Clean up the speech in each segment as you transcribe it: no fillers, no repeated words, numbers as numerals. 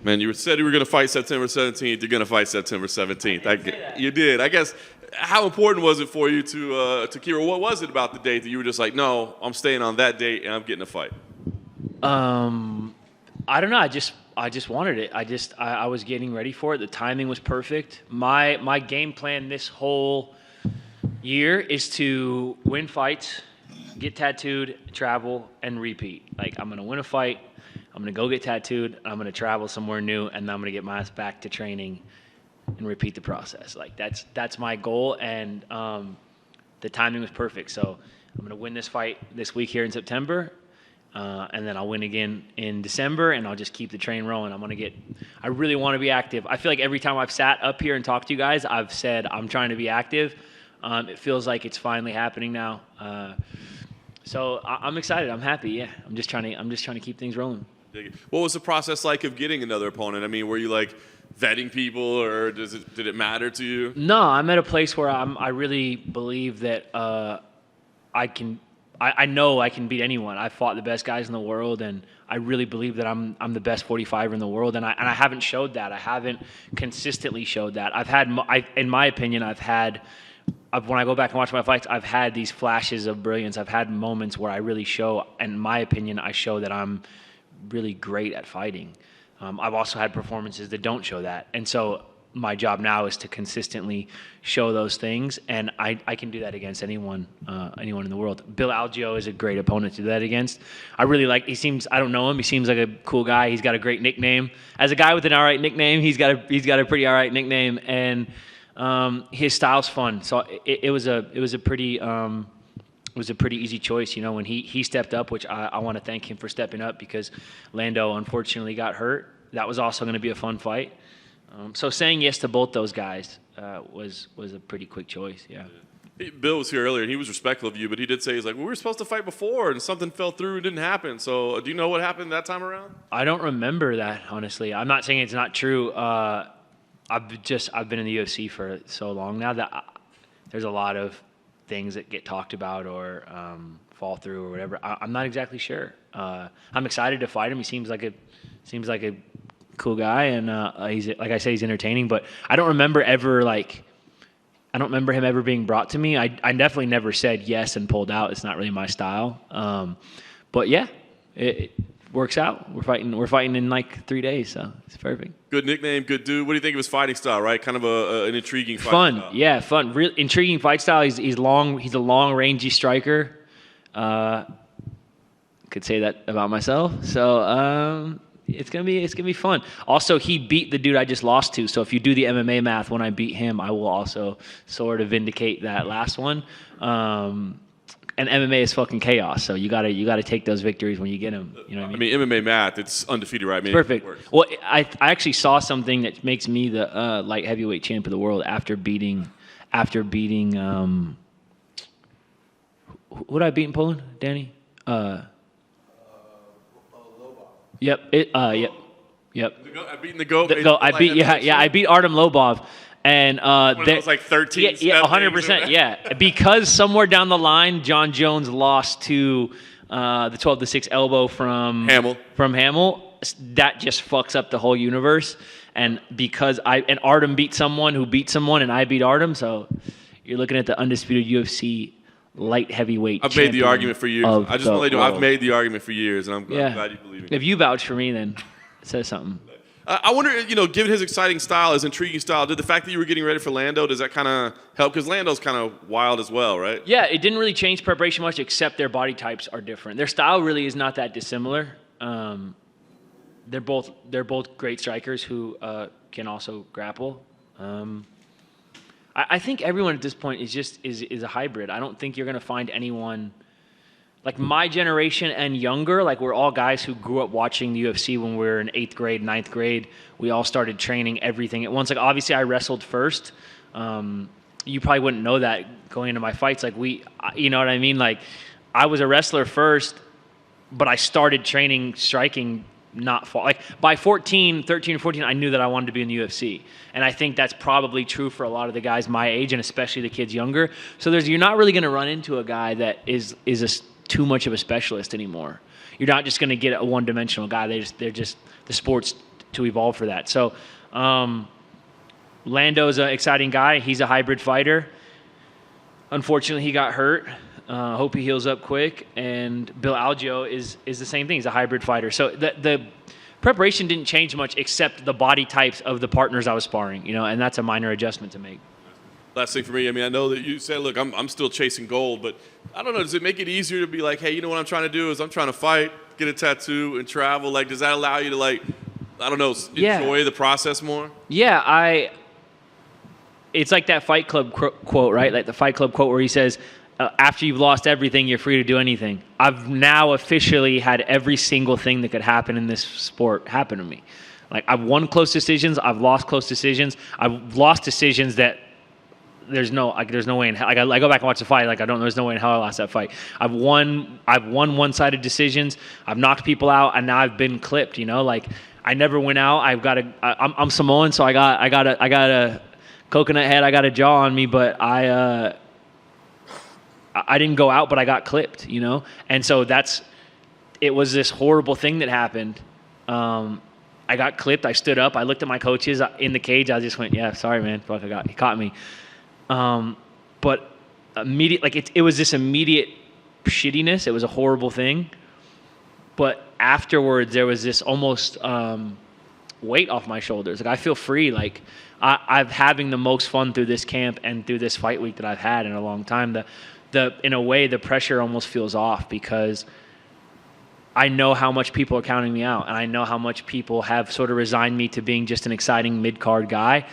Man, you said you were going to fight September 17th. You're going to fight September 17th. You did. I guess, how important was it for you to Kira? What was it about the date that you were just like, no, I'm staying on that date and I'm getting a fight? I don't know. I just wanted it. I was getting ready for it. The timing was perfect. My game plan this whole year is to win fights, get tattooed, travel, and repeat. Like, I'm going to win a fight, I'm going to go get tattooed, I'm going to travel somewhere new, and then I'm going to get my ass back to training and repeat the process. Like, that's my goal, and the timing was perfect. So I'm going to win this fight this week here in September, and then I'll win again in December, and I'll just keep the train rolling. I really want to be active. I feel like every time I've sat up here and talked to you guys, I've said I'm trying to be active. It feels like it's finally happening now. So I'm excited. I'm happy. Yeah, I'm just trying to keep things rolling. What was the process like of getting another opponent? I mean, were you like vetting people, or did it matter to you? No, I'm at a place where I really believe that I know I can beat anyone. I've fought the best guys in the world, and I really believe that I'm the best 45er in the world, and I haven't showed that. I haven't consistently showed that. In my opinion, when I go back and watch my fights, I've had these flashes of brilliance. I've had moments where I really show, in my opinion, I show that I'm really great at fighting. I've also had performances that don't show that. And so my job now is to consistently show those things, and I can do that against anyone in the world. Bill Algeo is a great opponent to do that against. I don't know him, he seems like a cool guy. He's got a great nickname. As a guy with an all right nickname, he's got a pretty all right nickname, and his style's fun. So it was a pretty easy choice, when he stepped up, which I want to thank him for stepping up, because Lando unfortunately got hurt. That was also going to be a fun fight. So saying yes to both those guys was a pretty quick choice. Yeah. Bill was here earlier, and he was respectful of you, but he did say, he's like, well, we were supposed to fight before, and something fell through and didn't happen. So do you know what happened that time around? I don't remember that, honestly. I'm not saying it's not true. I've been in the UFC for so long now that there's a lot of things that get talked about or fall through or whatever. I'm not exactly sure. I'm excited to fight him. He seems like a cool guy, and he's, like I said, he's entertaining. But I don't remember him ever being brought to me. I definitely never said yes and pulled out. It's not really my style. But yeah, it works out. We're fighting in like 3 days, so it's perfect. Good nickname, good dude. What do you think of his fighting style? Right, kind of an intriguing fighting style. Yeah, fun. Real intriguing fight style. He's long. He's a long, rangy striker. Could say that about myself. So it's gonna be fun. Also, he beat the dude I just lost to. So if you do the MMA math, when I beat him, I will also sort of vindicate that last one. And MMA is fucking chaos, so you gotta take those victories when you get them. You know what I mean? MMA math, it's undefeated, right? I mean, perfect. Well, I actually saw something that makes me the light heavyweight champ of the world after beating. Who did I beat in Poland, Danny? Yep. Yep. I beat the GOAT. I beat Artem Lobov. And was like 13. Yeah, 100%. Yeah, because somewhere down the line, John Jones lost to the 12-6 elbow from Hamill. That just fucks up the whole universe. And because Artem beat someone who beat someone, and I beat Artem, so you're looking at the undisputed UFC light heavyweight. I've made the argument for years. I just want to let you know I've made the argument for years, and I'm glad you believe it. If you vouch for me, then it says something. I wonder, given his exciting style, his intriguing style, did the fact that you were getting ready for Lando, does that kind of help? Because Lando's kind of wild as well, right? Yeah, it didn't really change preparation much, except their body types are different. Their style really is not that dissimilar. They're both great strikers who can also grapple. I think everyone at this point is a hybrid. I don't think you're going to find anyone like my generation and younger. Like, we're all guys who grew up watching the UFC when we were in 8th grade, 9th grade. We all started training everything at once. Like, obviously I wrestled first. You probably wouldn't know that going into my fights. Like, you know what I mean? Like, I was a wrestler first, but I started training striking like by 13 or 14, I knew that I wanted to be in the UFC. And I think that's probably true for a lot of the guys my age, and especially the kids younger. So you're not really going to run into a guy that is too much of a specialist anymore. You're not just going to get a one-dimensional guy. The sport's evolve for that. So Lando's an exciting guy. He's a hybrid fighter. Unfortunately, he got hurt. Hope he heals up quick. And Bill Algeo is the same thing. He's a hybrid fighter. So the preparation didn't change much except the body types of the partners I was sparring, and that's a minor adjustment to make. Last thing for me, I mean, I know that you said, look, I'm still chasing gold, but I don't know, does it make it easier to be like, hey, you know what I'm trying to do is I'm trying to fight, get a tattoo, and travel? Like, does that allow you to, like, I don't know, enjoy the process more? Yeah, it's like that Fight Club quote, right? Like the Fight Club quote where he says, after you've lost everything, you're free to do anything. I've now officially had every single thing that could happen in this sport happen to me. Like, I've won close decisions. I've lost close decisions. I've lost decisions that there's no way in hell. Like, I go back and watch the fight. Like, there's no way in hell I lost that fight. I've won one-sided decisions. I've knocked people out, and now I've been clipped. Like, I never went out. I'm Samoan, so I got a coconut head. I got a jaw on me, but I didn't go out, but I got clipped. And so it was this horrible thing that happened. I got clipped. I stood up. I looked at my coaches in the cage. I just went, yeah, sorry, man. Fuck, he caught me. But immediate, like it was this immediate shittiness. It was a horrible thing. But afterwards, there was this almost weight off my shoulders. Like, I feel free. Like, I'm having the most fun through this camp and through this fight week that I've had in a long time. In a way, the pressure almost feels off because I know how much people are counting me out, and I know how much people have sort of resigned me to being just an exciting mid-card guy.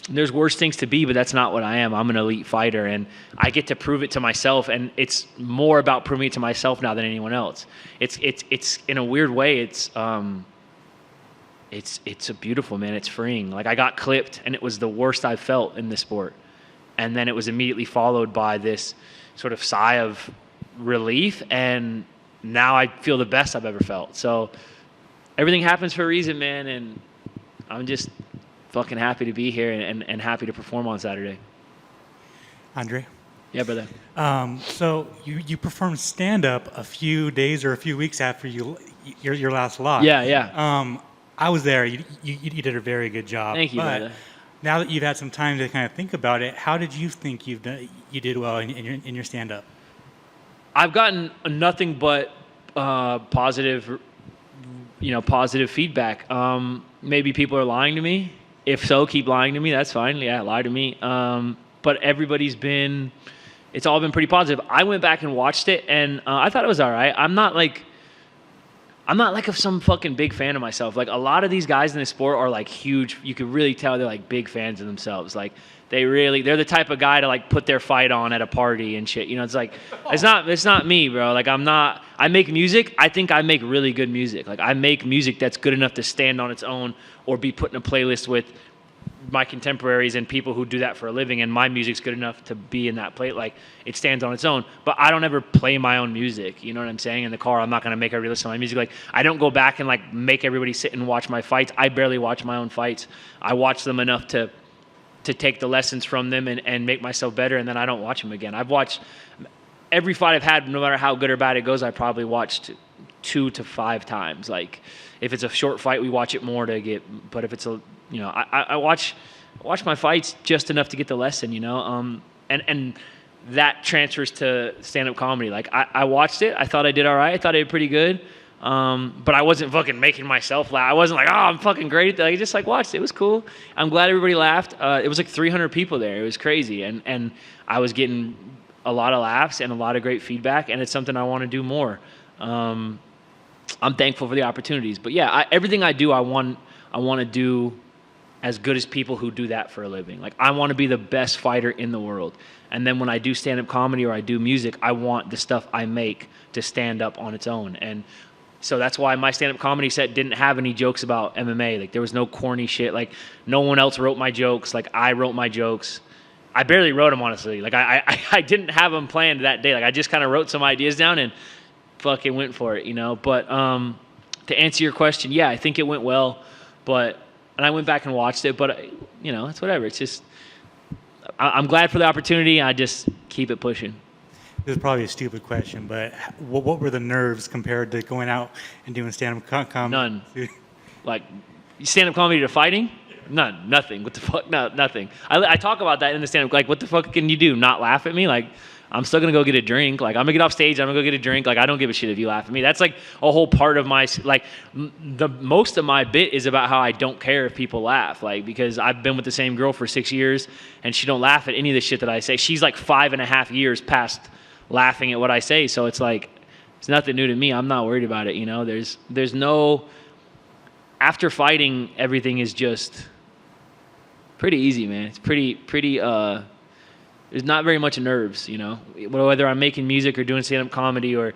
There's worse things to be, but that's not what I am. I'm an elite fighter, and I get to prove it to myself, and it's more about proving it to myself now than anyone else. It's in a weird way, it's a beautiful, man. It's freeing. Like, I got clipped, and it was the worst I've felt in this sport. And then it was immediately followed by this sort of sigh of relief, and now I feel the best I've ever felt. So everything happens for a reason, man, and I'm just fucking happy to be here and happy to perform on Saturday. Andre? Yeah, brother. So you performed stand-up a few days or a few weeks after your last loss. Yeah. I was there. You did a very good job. Thank you, brother. Now that you've had some time to kind of think about it, how did you think you did well in your stand-up? I've gotten nothing but positive feedback. Maybe people are lying to me. If so, keep lying to me. That's fine. Yeah, lie to me. But it's all been pretty positive. I went back and watched it, and I thought it was all right. I'm not like some fucking big fan of myself. Like, a lot of these guys in this sport are like huge. You could really tell they're like big fans of themselves. Like, they're the type of guy to like put their fight on at a party and shit. It's like, it's not me, bro. Like, I make music. I think I make really good music. Like, I make music that's good enough to stand on its own or be put in a playlist with my contemporaries and people who do that for a living, and my music's good enough to be in that plate. Like, it stands on its own. But I don't ever play my own music. You know what I'm saying? In the car, I'm not going to make everybody listen to my music. Like, I don't go back and like make everybody sit and watch my fights. I barely watch my own fights. I watch them enough to take the lessons from them and make myself better, and then I don't watch them again. I've watched every fight I've had, no matter how good or bad it goes. I probably watched 2 to 5 times. Like, if it's a short fight, we watch it more to get. But if it's I watch my fights just enough to get the lesson, and that transfers to stand-up comedy. Like, I watched it. I thought I did all right. I thought I did pretty good. But I wasn't fucking making myself laugh. I wasn't like, oh, I'm fucking great at that. I just like watched it. It was cool. I'm glad everybody laughed. It was like 300 people there. It was crazy. And I was getting a lot of laughs and a lot of great feedback, and it's something I want to do more. I'm thankful for the opportunities. But yeah, everything I do, I want to do as good as people who do that for a living. Like, I want to be the best fighter in the world. And then when I do stand-up comedy or I do music, I want the stuff I make to stand up on its own. And so that's why my stand-up comedy set didn't have any jokes about MMA. Like, there was no corny shit. Like, no one else wrote my jokes. Like, I wrote my jokes. I barely wrote them, honestly. Like, I didn't have them planned that day. Like, I just kind of wrote some ideas down and fucking went for it, But to answer your question, yeah, I think it went well. And I went back and watched it, but, it's whatever. It's just, I'm glad for the opportunity. I just keep it pushing. This is probably a stupid question, but what were the nerves compared to going out and doing stand-up comedy? None. Like, stand-up comedy to fighting? None. Nothing. What the fuck? No, nothing. I talk about that in the stand-up. Like, what the fuck can you do? Not laugh at me? Like, I'm still going to go get a drink. Like, I'm going to get off stage. I'm going to go get a drink. Like, I don't give a shit if you laugh at me. That's, like, a whole part of my, like, the most of my bit is about how I don't care if people laugh. Like, because I've been with the same girl for 6 years, and she don't laugh at any of the shit that I say. She's, like, 5.5 years past laughing at what I say. So it's, like, it's nothing new to me. I'm not worried about it, you know? There's no... After fighting, everything is just pretty easy, man. It's pretty, there's not very much nerves, you know? Whether I'm making music or doing stand-up comedy or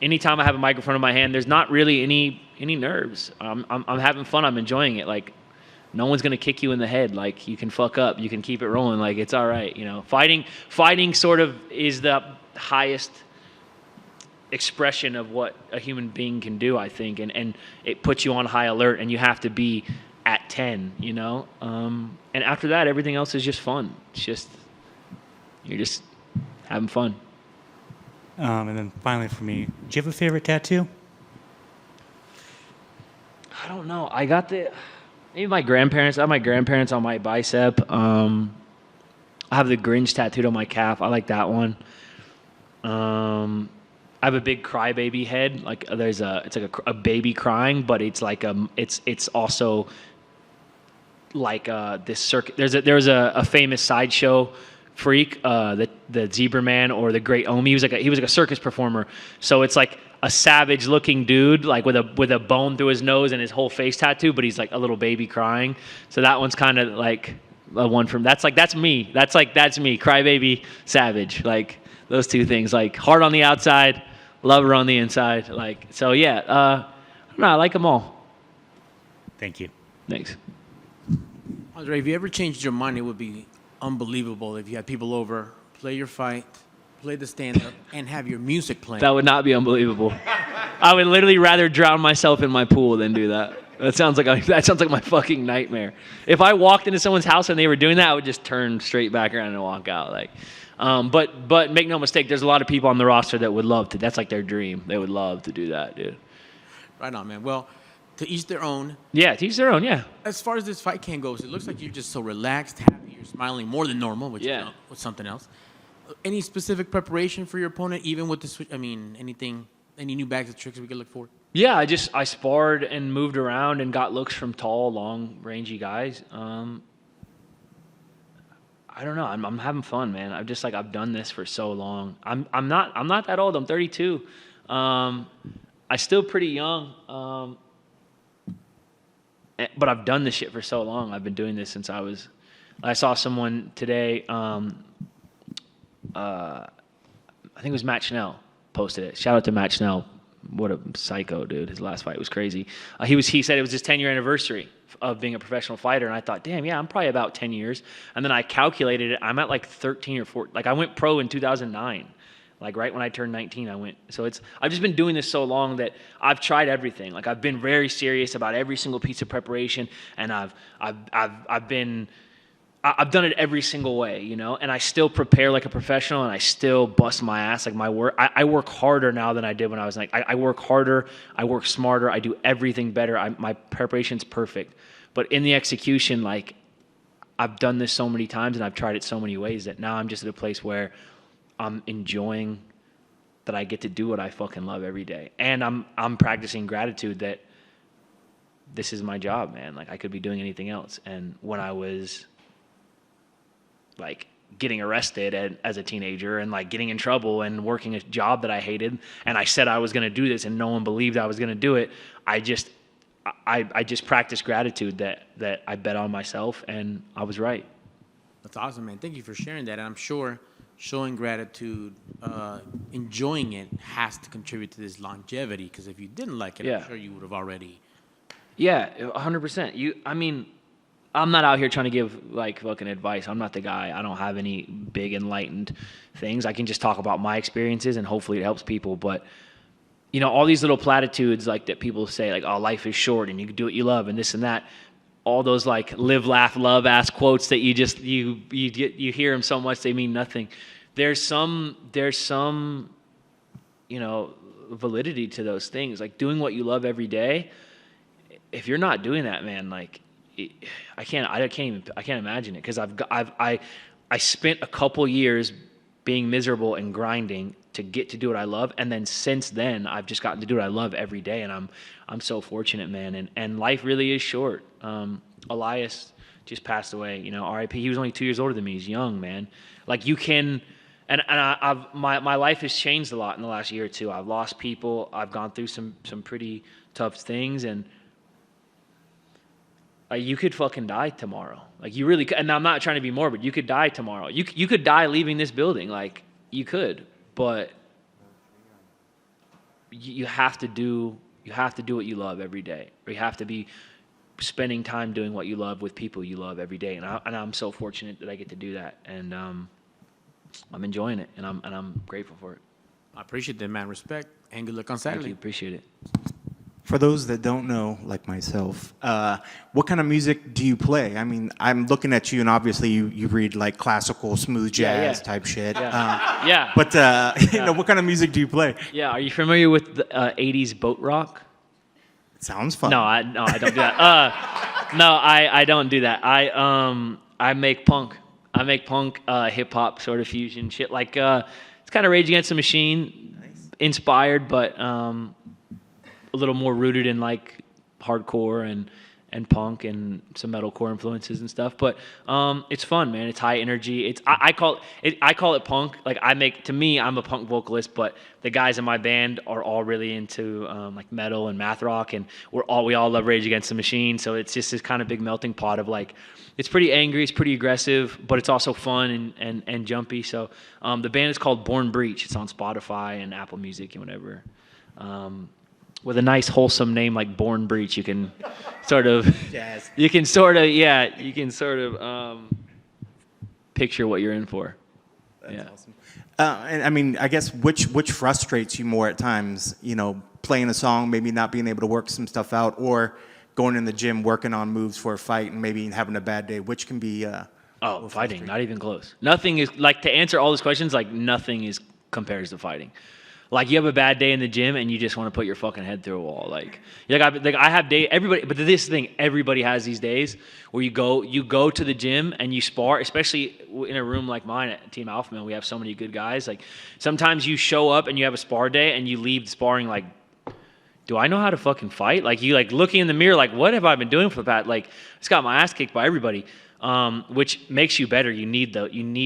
anytime I have a microphone in my hand, there's not really any nerves. I'm having fun. I'm enjoying it. Like, no one's going to kick you in the head. Like, you can fuck up. You can keep it rolling. Like, it's all right, you know? Fighting sort of is the highest expression of what a human being can do, I think, and it puts you on high alert, and you have to be at 10, you know? And after that, everything else is just fun. It's just, you're just having fun. And then finally for me, do you have a favorite tattoo? I don't know. Maybe my grandparents. I have my grandparents on my bicep. I have the Grinch tattooed on my calf. I like that one. I have a big crybaby head. Like it's like a baby crying, but it's like it's also like this circuit. There was a famous sideshow freak, the Zebra Man or the Great Omi. He was like a circus performer. So it's like a savage looking dude, like with a bone through his nose and his whole face tattoo, but he's like a little baby crying. So that one's kind of like a one from that's me. That's me, crybaby, savage. Like those two things, like heart on the outside, lover on the inside. Like, so yeah, I don't know, I like them all. Thank you. Thanks. Andre, if you ever changed your mind, it would be unbelievable if you had people over, play your fight, play the stand-up, and have your music playing. That would not be unbelievable. I would literally rather drown myself in my pool than do that. That sounds like my fucking nightmare. If I walked into someone's house and they were doing that, I would just turn straight back around and walk out. Like, but make no mistake, there's a lot of people on the roster that would love to. That's like their dream. They would love to do that, dude. Right on, man. Well, to each their own. Yeah, to each their own. Yeah. As far as this fight can goes, it looks like you're just so relaxed, happy. You're smiling more than normal, which is something else. Any specific preparation for your opponent, even with the switch? I mean, any new bags of tricks we could look for? Yeah, I sparred and moved around and got looks from tall, long, rangy guys. I don't know. I'm having fun, man. I've done this for so long. I'm not that old. I'm 32. I'm still pretty young. But I've done this shit for so long. I've been doing this since I saw someone today. I think it was Matt Schnell posted it. Shout out to Matt Schnell. What a psycho, dude. His last fight was crazy. He said it was his 10-year anniversary of being a professional fighter. And I thought, damn, yeah, I'm probably about 10 years. And then I calculated it. I'm at like 13 or 14. Like I went pro in 2009. Like right when I turned 19, I went. So I've just been doing this so long that I've tried everything. Like I've been very serious about every single piece of preparation. And I've done it every single way, you know, and I still prepare like a professional and I still bust my ass. Like I work harder now than I did when I was like, I work harder, I work smarter, I do everything better. My preparation's perfect. But in the execution, like I've done this so many times and I've tried it so many ways that now I'm just at a place where I'm enjoying that I get to do what I fucking love every day. And I'm practicing gratitude that this is my job, man. Like I could be doing anything else. And when I was like getting arrested as a teenager and like getting in trouble and working a job that I hated, and I said I was going to do this and no one believed I was going to do it, I just practiced gratitude that I bet on myself and I was right. That's awesome, man. Thank you for sharing that. And I'm sure showing gratitude, enjoying it has to contribute to this longevity, because if you didn't like it, I'm sure you would have already. Yeah, 100%. I'm not out here trying to give like fucking advice. I'm not the guy. I don't have any big enlightened things. I can just talk about my experiences and hopefully it helps people. But you know, all these little platitudes like that people say, like, oh, life is short and you can do what you love and this and that. All those like live, laugh, love ass quotes that you hear them so much they mean nothing. There's some you know, validity to those things. Like doing what you love every day if you're not doing that, man, like I can't imagine it, because I spent a couple years being miserable and grinding to get to do what I love, and then since then I've just gotten to do what I love every day, and I'm so fortunate, man. And life really is short. Elias just passed away, you know, R.I.P. He was only 2 years older than me. He's young, man. Like, you can, and my life has changed a lot in the last year or two. I've lost people. I've gone through some pretty tough things, and you could fucking die tomorrow. Like, you really could. And I'm not trying to be morbid. You could die tomorrow. You could die leaving this building. Like, you could. But you have to do what you love every day. Or you have to be spending time doing what you love with people you love every day. And I'm so fortunate that I get to do that. And I'm enjoying it. And I'm grateful for it. I appreciate that, man. Respect, and good luck on Saturday. Thank you. Appreciate it. For those that don't know, like myself, what kind of music do you play? I mean, I'm looking at you, and obviously you read like classical, smooth jazz type shit. Yeah. But you know, what kind of music do you play? Yeah. Are you familiar with the 80s boat rock? It sounds fun. No, I don't do that. No, I don't do that. I make punk. I make punk, hip hop sort of fusion shit. Like, it's kind of Rage Against the Machine inspired, but a little more rooted in like hardcore and punk and some metalcore influences and stuff. But it's fun, man. It's high energy. I call it punk. Like, I'm a punk vocalist, but the guys in my band are all really into like metal and math rock, and we all love Rage Against the Machine. So it's just this kind of big melting pot of like, it's pretty angry, it's pretty aggressive, but it's also fun and jumpy. So the band is called Born Breach. It's on Spotify and Apple Music and whatever. With a nice wholesome name like Born Breach, you can sort of picture what you're in for. That's awesome. And I mean, I guess which frustrates you more at times? You know, playing a song, maybe not being able to work some stuff out, or going in the gym working on moves for a fight and maybe having a bad day. Which can be fighting, not even close. Nothing is like, to answer all those questions, like nothing is compares to fighting. Like, you have a bad day in the gym and you just want to put your fucking head through a wall. Like I have day everybody, but this thing everybody has these days where you go to the gym and you spar, especially in a room like mine at Team Alpha Man. We have so many good guys. Like, sometimes you show up and you have a spar day and you leave sparring like, do I know how to fucking fight? Like, you like looking in the mirror like, what have I been doing for the past? Like, I just got my ass kicked by everybody. Which makes you better. You need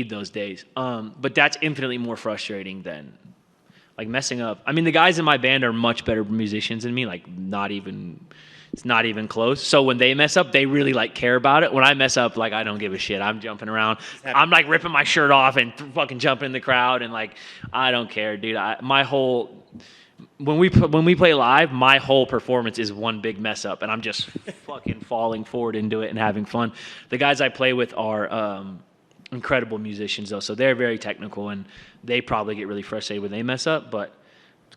those days. But that's infinitely more frustrating than like messing up. I mean, the guys in my band are much better musicians than me. Like, it's not even close. So when they mess up, they really like care about it. When I mess up, like, I don't give a shit. I'm jumping around. I'm like ripping my shirt off and fucking jumping in the crowd, and like, I don't care, dude. When we play live, my whole performance is one big mess up, and I'm just fucking falling forward into it and having fun. The guys I play with are incredible musicians, though, so they're very technical, and they probably get really frustrated when they mess up. But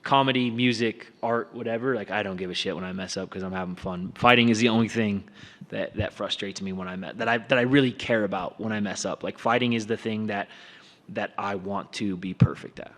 comedy, music, art, whatever, like, I don't give a shit when I mess up because I'm having fun. Fighting is the only thing that frustrates me when that I really care about when I mess up. Like, fighting is the thing that I want to be perfect at.